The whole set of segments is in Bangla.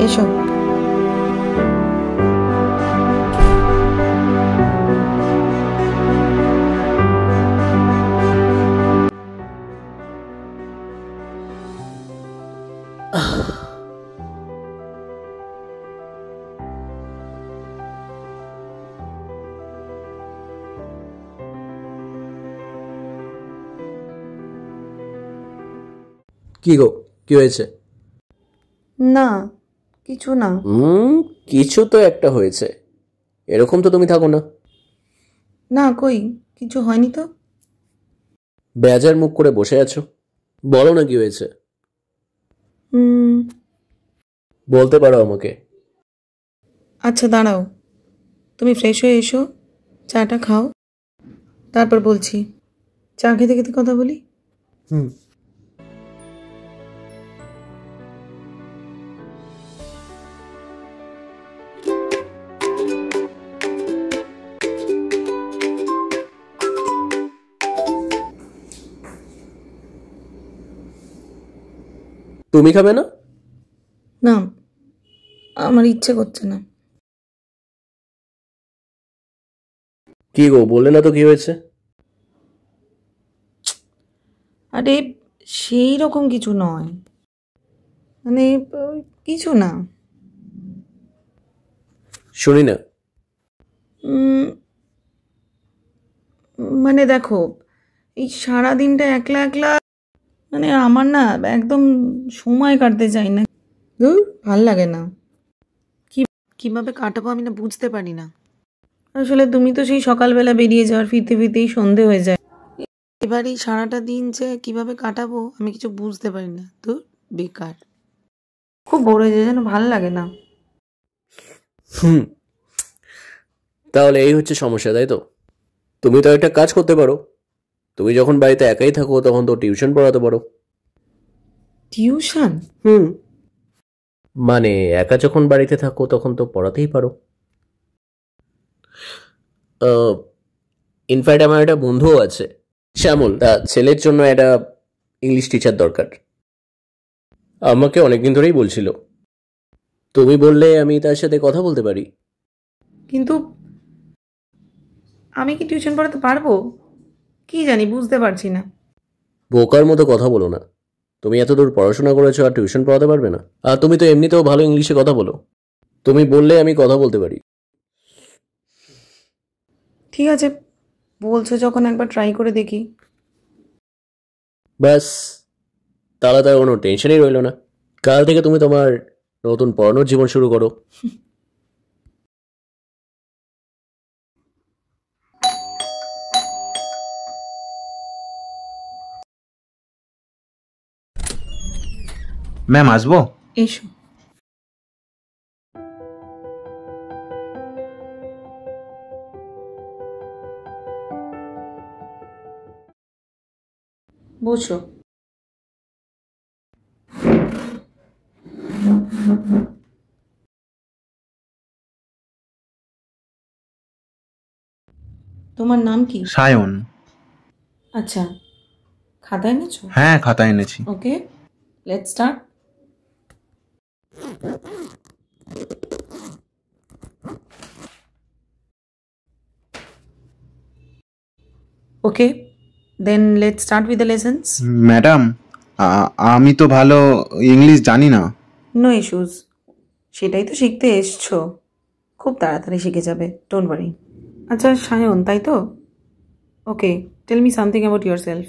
এসো। কি গো, কি হয়েছে? না কিছু না। কিছু তো একটা হয়েছে। এরকম তো তুমি থাকো না। না কই কিছু হয়নি তো। বেজার মুখ করে বসে আছো, বলো না কি হয়েছে। বলতে পারো আমাকে। আচ্ছা দাঁড়াও, তুমি ফ্রেশ হয়ে এসো, চাটা খাও, তারপর বলছি। চা খেতে খেতে কথা বলি। তুমি খাবে না? না, আমার ইচ্ছে করছে না। কি গো, বললে না তো কি হয়েছে? আরে সেই রকম কিছু নয়, মানে কিছু না। শুনি না। মানে দেখো, এই সারা দিনটা একলা একলা, মানে আমার না একদম সময় কাটতে চাই না। ভাল লাগে না। কিভাবে কাটাবো আমি না বুঝতে পারি না। আসলে তুমি তো সেই সকালবেলা বেরিয়ে যাওয়ার ফিরতে ফিরতেই সন্ধে হয়ে যায়। এবার এই সারাটা দিন যে কিভাবে কাটাবো আমি কিছু বুঝতে পারি না। তো বেকার, খুব বোর হয়ে যায়, যেন ভাল লাগে না। তাহলে এই হচ্ছে সমস্যা, তাই তো? তুমি তো একটা কাজ করতে পারো। তুমি যখন বাড়িতে একাই থাকো তখন তো টিউশন পড়াতে পারো। টিউশন? মানে একা যখন বাড়িতে থাকো তখন তো পড়াতেই পারো। ইনফ্যাক্ট আমার একটা বন্ধুও আছে, শ্যামল। তা ছেলের জন্য একটা ইংলিশ টিচার দরকার। আমাকে অনেকদিন ধরেই বলছিল। তুমি বললে আমি তার সাথে কথা বলতে পারি। কিন্তু আমি কি টিউশন পড়াতে পারবো কি জানি, বুঝতে পারছি না। বোকার মতো কথা বলো না। তুমি এত দূর পড়াশোনা করেছো আর টিউশন পড়াতে পারবে না? আর তুমি তো এমনিতেও ভালো ইংলিশে কথা বলো। তুমি বললে আমি কথা বলতে পারি। ঠিক আছে, বলছো যখন একবার ট্রাই করে দেখি। ব্যাস, তাহলে তার কোনো টেনশনই রইল না। কাল থেকে তুমি তোমার নতুন পড়ানোর জীবন শুরু করো। ম্যাম আসবো? এসো। বসো। তোমার নাম কি? সায়ন। আচ্ছা, খাতা এনেছো? হ্যাঁ, খাতা এনেছি। Okay, let's start. Okay, then let's start with the lessons. Madam, আমি তো ভালো ইংলিশ জানি না। নো ইস্যুস, সেটাই তো শিখতে এসছো, খুব তাড়াতাড়ি শিখে যাবে, ডোন্ট ওয়ারি। আচ্ছা সায়ন, তাই তো? Okay, tell me something about yourself.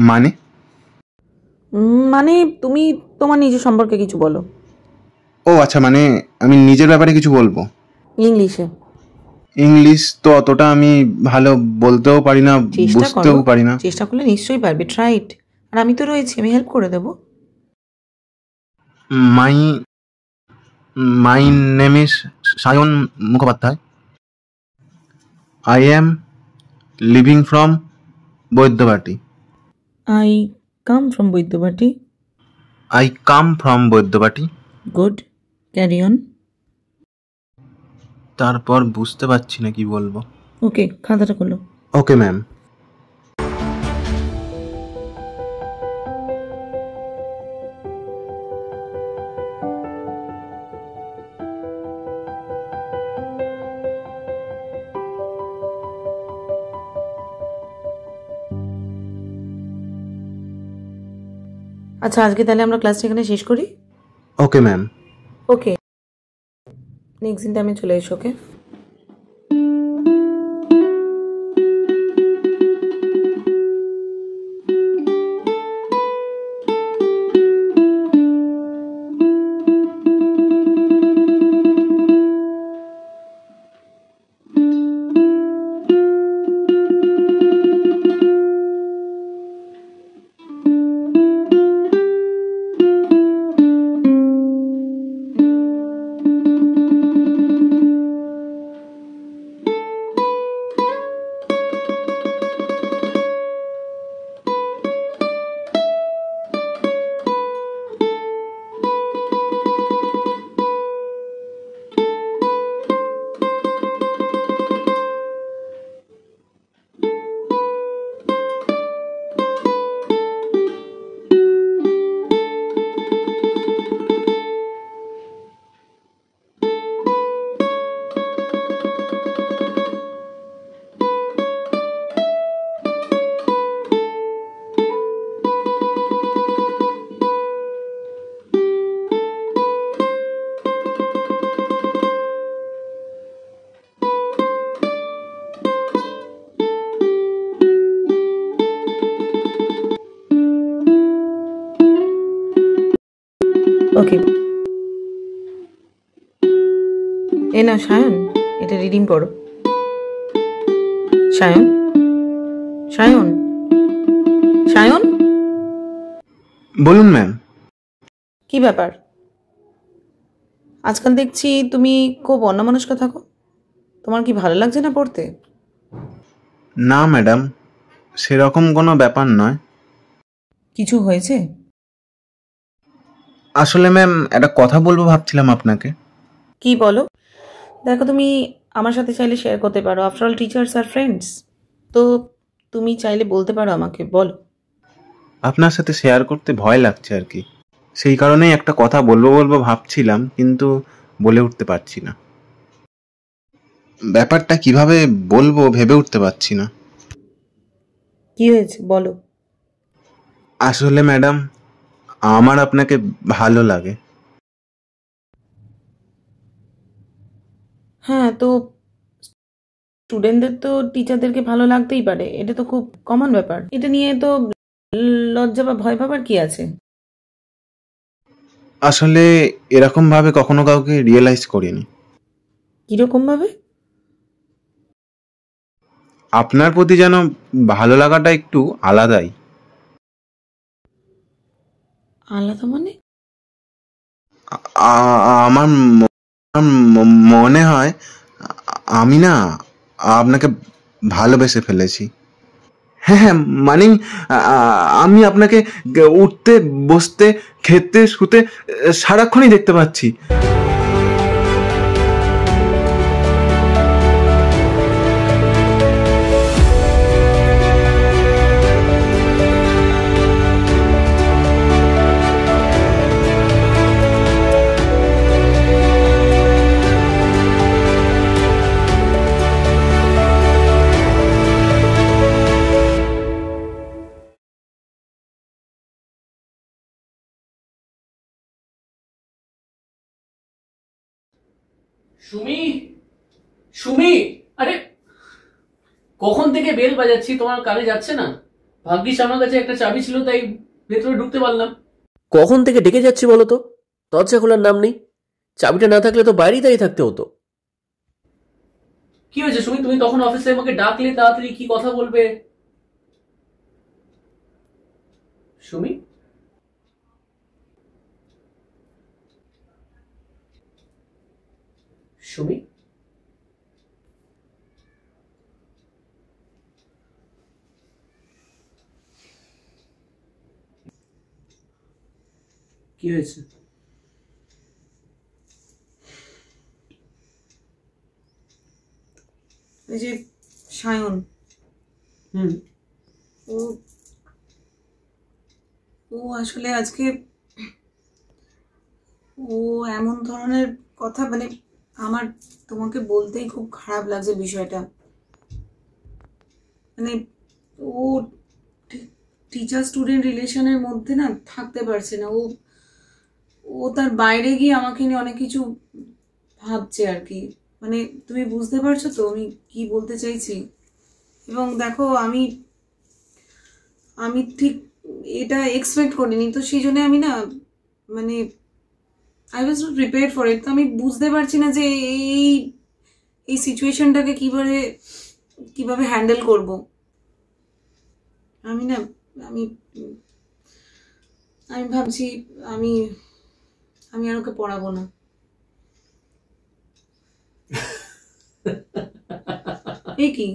মানে? মানে তুমি তোমার নিজের সম্পর্কে কিছু বলো। ও আচ্ছা, মানে আমি নিজের ব্যাপারে কিছু বলবো ইংলিশে। ইংলিশ তো অতটা আমি ভালো বলতেও পারি না, চেষ্টা করো, বুঝতেও পারি না। চেষ্টা করলে নিশ্চয়ই পারবে, ট্রাই ইট। আর আমি তো রয়েছি, আমি হেল্প করে দেবো। My my name is Sayan Mukhopadhyay. I am living from Baidyabati. I come from Baidyabati. I come from Baidyabati. Good, carry on. তারপর বুঝতে পারছি না কি বলবো। ওকে, খাতাটা খোলো। Okay ma'am. আচ্ছা, আজকে তাহলে আমরা ক্লাসটা এখানে শেষ করি। Okay ma'am. ওকে, নেক্সট দিন টাইমে চলে এসো। ওকে, ওকে। এ না সায়ন, এটা রিডিং পড়ো। সায়ন, সায়ন, সায়ন, বলুন ম্যাম। কি ব্যাপার? আজকাল দেখছি তুমি খুব অন্যমনস্ক থাকো। তোমার কি ভালো লাগছে না পড়তে? না ম্যাডাম, সেরকম কোনো ব্যাপার নয়। কিছু হয়েছে? আসলে ম্যাম একটা কথা বলবো ভাবছিলাম আপনাকে। কি বলো? দেখো, তুমি আমার সাথে চাইলে শেয়ার করতে পারো। আফটার অল টিচার্স আর ফ্রেন্ডস। তো তুমি চাইলে বলতে পারো আমাকে, বলো। আপনার সাথে শেয়ার করতে ভয় লাগছে আর কি, সেই কারণেই একটা কথা বলবো বলবো ভাবছিলাম, কিন্তু বলে উঠতে পারছি না। ব্যাপারটা কিভাবে বলবো ভেবে উঠতে পারছি না। কি হয়েছে বলো। আসলে ম্যাডাম, আমার আপনাকে ভালো লাগে। হ্যাঁ, তো স্টুডেন্টদের তো টিচারদেরকে ভালো লাগতেই পারে, এটা তো খুব কমন ব্যাপার। এটা নিয়ে তো লজ্জা বা ভয় পাবার কি আছে? আসলে এরকম ভাবে কখনো কাউকে রিয়েলাইজ করিনি। কিরকম ভাবে? আপনার প্রতি যেন ভালো লাগাটা একটু আলাদাই। আলাদা মানে? আমার মনে হয় আমি না আপনাকে ভালোবেসে ফেলেছি। হ্যাঁ হ্যাঁ, মানে আমি আপনাকে উঠতে বসতে খেতে শুতে সারাক্ষণই দেখতে পাচ্ছি। সুমি, সুমি, আরে কখন থেকে বেল বাজাচ্ছি, তোমার কানে যাচ্ছে না? ভাগ্যিস আমার কাছে একটা চাবি ছিল, তাই ভেতরে ঢুকতে পারলাম। কখন থেকে ডেকে যাচ্ছি বলো তো, দরজা খোলার নাম নেই। চাবিটা না থাকলে তো বাইরেই দাঁড়িয়ে থাকতে হতো। কি হয়েছে সুমি, তুমি তখন অফিসে আমাকে ডাকলে, তাড়াতাড়ি কি কথা বলবে? সুমি, সুমি, কি হয়েছে? এই যে সায়ন, ও ও আসলে আজকে ও এমন ধরনের কথা, মানে আমার তোমাকে বলতেই খুব খারাপ লাগছে বিষয়টা। মানে ও ঠিক টিচার স্টুডেন্ট রিলেশনের মধ্যে না থাকতে পারছে না। ও ও তার বাইরে গিয়ে আমাকে নিয়ে অনেক কিছু ভাবছে আর কি। মানে তুমি বুঝতে পারছো তো আমি কি বলতে চাইছি? এবং দেখো আমি আমি ঠিক এটা এক্সপেক্ট করিনি, তো সেই জন্য আমি না মানে I was not prepared for it. তো আমি বুঝতে পারছি না যে এই এই সিচুয়েশনটাকে কিভাবে হ্যান্ডেল করব। আমি না আমি আমি ভাবছি আমি আমি আর ওকে পড়াবো না। এ কি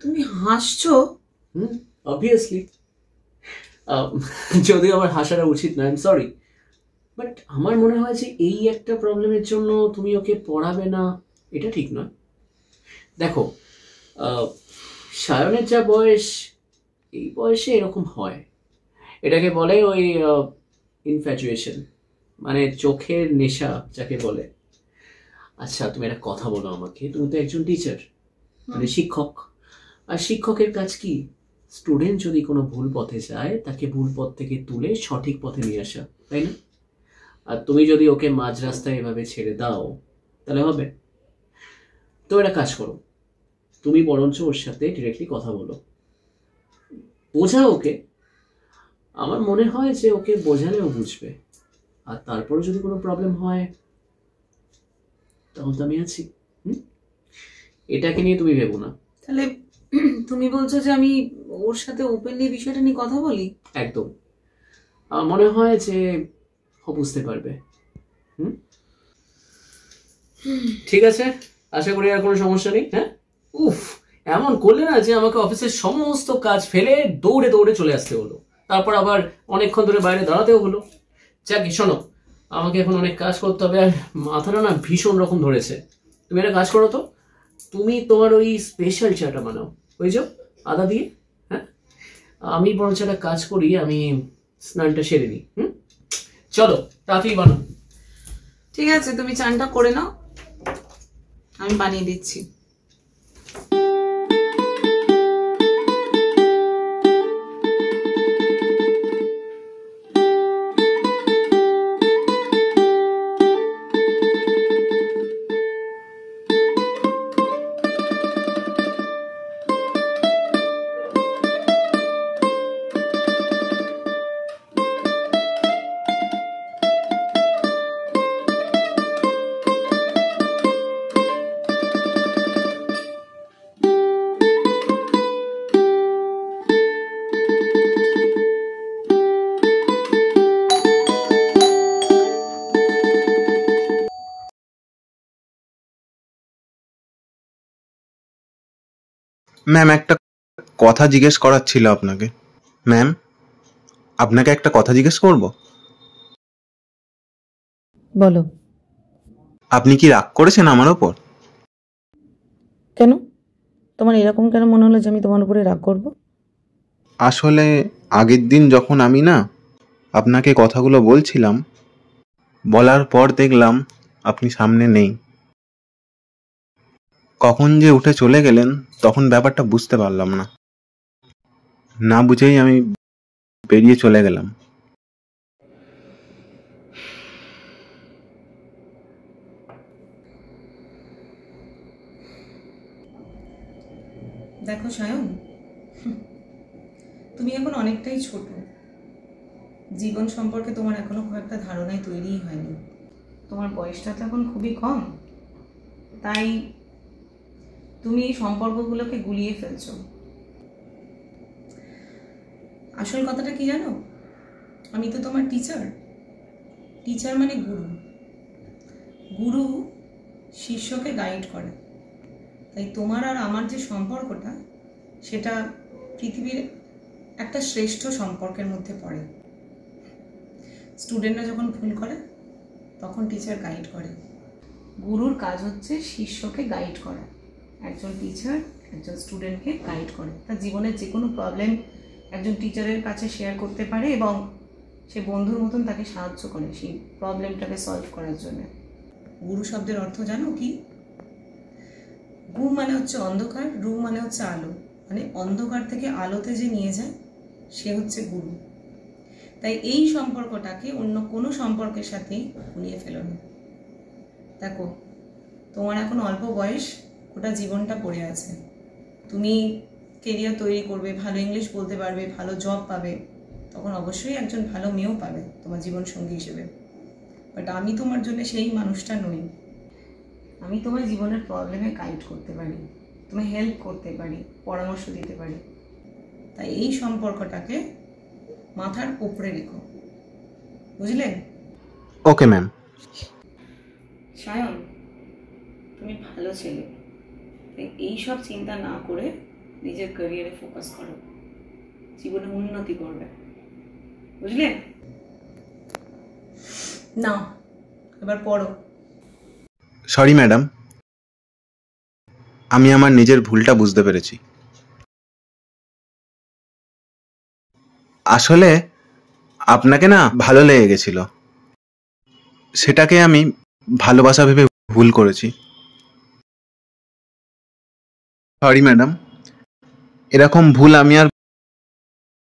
তুমি হাসছো? অবভিয়াসলি, যদিও আমার হাসাটা উচিত না, আই এম সরি, বাট আমার মনে হয় যে এই একটা প্রবলেমের জন্য তুমি ওকে পড়াবে না, এটা ঠিক নয়। দেখো, সায়নের যা বয়স, এই বয়সে এরকম হয়। এটাকে বলে ওই ইনফ্যাচুয়েশন, মানে চোখের নেশা যাকে বলে। আচ্ছা, তুমি একটা কথা বলো আমাকে, তুমি তো একজন টিচার, মানে শিক্ষক, আর শিক্ষকের কাজ কি? স্টুডেন্ট যদি কোনো ভুল পথে যায় তাকে ভুল পথ থেকে তুলে সঠিক পথে নিয়ে আসা, তাই না? আর তুমি যদি ওকে মাঝ রাস্তায় এভাবে ছেড়ে দাও তাহলে হবে? তো একটা কাজ করো, তুমি বরঞ্চ ওর সাথে ডিরেক্টলি কথা বলো, বোঝাও ওকে। আমার মনে হয় যে ওকে বোঝালেও বুঝবে। আর তারপরে যদি কোনো প্রবলেম হয় তখন তো আমি আছি। এটাকে নিয়ে তুমি ভেবো না। তাহলে তুমি বলছো যে আমি ওর সাথে ওপেনলি বিষয়টা নিয়ে কথা বলি? একদম, আমার মনে হয় যে ও বুঝতে পারবে। ঠিক আছে, আশা করি আর কোনো সমস্যা নেই। হ্যাঁ, উফ, এমন করলে না যে আমাকে অফিসের সমস্ত কাজ ফেলে দৌড়ে দৌড়ে চলে আসতে হলো, তারপর আবার অনেকক্ষণ ধরে বাইরে দাঁড়াতেও হলো। যাক, শোনো, আমাকে এখন অনেক কাজ করতে হবে, আর মাথাটা না ভীষণ রকম ধরেছে। তুমি একটা কাজ করো তো, তুমি তোমার ওই স্পেশাল চাটা বানাও, ওই যে আদা দিয়ে। হ্যাঁ, আমি বরঞ্চ একটা কাজ করি, আমি স্নানটা সেরে নিই। চলো, তাড়াতাড়ি বানাও। ঠিক আছে, তুমি চানটা করে নাও, আমি বানিয়ে দিচ্ছি। ম্যাম, একটা কথা জিজ্ঞেস করার ছিল আপনাকে। ম্যাম, আপনাকে একটা কথা জিজ্ঞেস করব? বলো। আপনি কি রাগ করেছেন আমার ওপর? কেন? তোমার এরকম কেন মনে হলো যে আমি তোমার উপরে রাগ করব? আসলে আগের দিন যখন আমি না আপনাকে কথাগুলো বলছিলাম, বলার পর দেখলাম আপনি সামনে নেই। কখন যে উঠে চলে গেলেন তখন ব্যাপারটা বুঝতে পারলাম না, না বুঝেই আমি বেরিয়ে চলে গেলাম। দেখো সায়ন, তুমি এখন অনেকটাই ছোট, জীবন সম্পর্কে তোমার এখনো খুব একটা ধারণাই তৈরিই হয়নি। তোমার বয়সটা তো এখন খুবই কম, তাই তুমি এই সম্পর্কগুলোকে গুলিয়ে ফেলছো। আসল কথাটা কি জানো? আমি তো তোমার টিচার। টিচার মানে গুরু। গুরু শিষ্যকে গাইড করে। তাই তোমার আর আমার যে সম্পর্কটা, সেটা পৃথিবীর একটা শ্রেষ্ঠ সম্পর্কের মধ্যে পড়ে। স্টুডেন্টরা যখন ভুল করে তখন টিচার গাইড করে। গুরুর কাজ হচ্ছে শিষ্যকে গাইড করা। একজন টিচার একজন স্টুডেন্টকে গাইড করে, তার জীবনের যে কোনো প্রবলেম একজন টিচারের কাছে শেয়ার করতে পারে এবং সে বন্ধুর মতন তাকে সাহায্য করে সেই প্রবলেমটাকে সলভ করার জন্য। গুরু শব্দের অর্থ জানো কি? গু মানে হচ্ছে অন্ধকার, রু মানে হচ্ছে আলো। মানে অন্ধকার থেকে আলোতে যে নিয়ে যায় সে হচ্ছে গুরু। তাই এই সম্পর্কটাকে অন্য কোনো সম্পর্কের সাথেই গুলিয়ে ফেলো না। দেখো, তোমার এখন অল্প বয়স, গোটা জীবনটা পড়ে আছে। তুমি কেরিয়ার তৈরি করবে, ভালো ইংলিশ বলতে পারবে, ভালো জব পাবে, তখন অবশ্যই একজন ভালো মেয়েও পাবে তোমার জীবনসঙ্গী হিসেবে। বাট আমি তোমার জন্য সেই মানুষটা নই। আমি তোমার জীবনের প্রবলেমে গাইড করতে পারি, তোমায় হেল্প করতে পারি, পরামর্শ দিতে পারি। তাই এই সম্পর্কটাকে মাথার উপরে রেখো, বুঝলে? Okay ma'am. সায়ন, তুমি ভালো ছেলে, তাই এইসব চিন্তা না করে নিজের ক্যারিয়ারে ফোকাস করো, জীবনে উন্নতি করবে, বুঝলে? না, এবার পড়ো। সরি ম্যাডাম, আমি আমার নিজের ভুলটা বুঝতে পেরেছি। আসলে আপনাকে না ভালো লেগে গেছিল, সেটাকে আমি ভালোবাসা ভেবে ভুল করেছি। সরি ম্যাডাম, এরকম ভুল আমি আর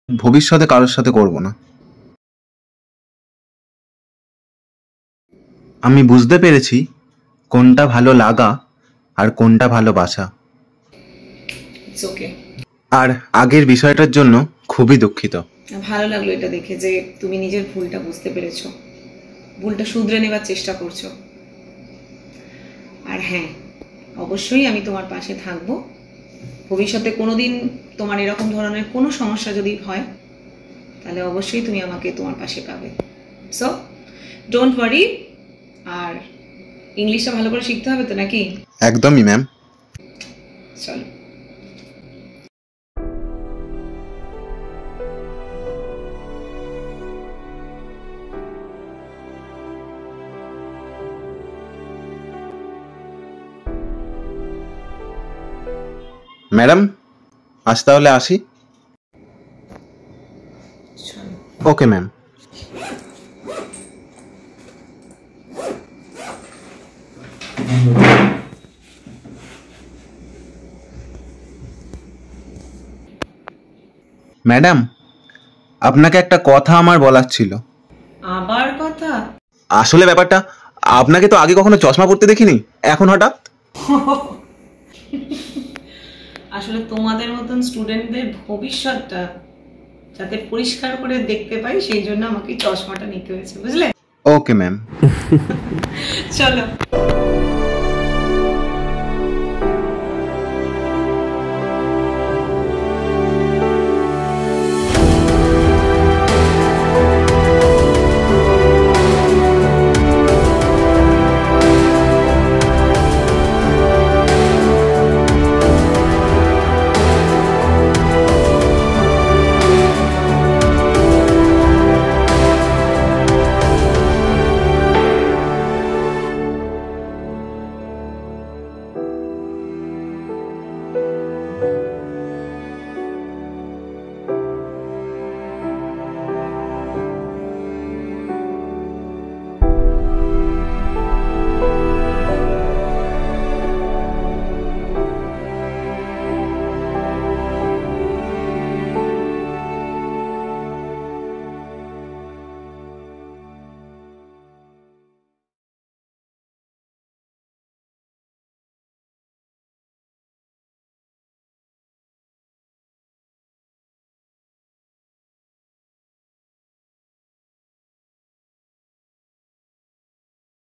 ভবিষ্যতে কারোর সাথে করব না। আমি বুঝতে পেরেছি কোনটা ভালো লাগা আর কোনটা ভালোবাসা। It's okay. আর আগের বিষয়টার জন্য খুবই দুঃখিত। ভালো লাগলো এটা দেখে যে তুমি নিজের ভুলটা বুঝতে পেরেছো, ভুলটা শুধরে নেবার চেষ্টা করছো। আর হ্যাঁ, অবশ্যই আমি তোমার পাশে থাকবো। ভবিষ্যতে কোনোদিন তোমার এরকম ধরনের কোনো সমস্যা যদি হয়, তাহলে অবশ্যই তুমি আমাকে তোমার পাশে পাবে। So don't worry. আর ইংলিশটা ভালো করে শিখতে হবে তো, নাকি? একদমই ম্যাম। চলো। ম্যাডাম, আজ তাহলে আসি। চলো। Okay ma'am. ম্যাডাম, আপনাকে একটা কথা আমার বলার ছিল। আবার কথা? আসলে ব্যাপারটা, আপনাকে তো আগে কখনো চশমা পরতে দেখিনি, এখন হঠাৎ। আসলে তোমাদের মতন স্টুডেন্টদের ভবিষ্যৎটা যাতে পরিষ্কার করে দেখতে পাই, সেই জন্য আমাকে চশমাটা নিতে হয়েছে, বুঝলে? Okay ma'am. চলো।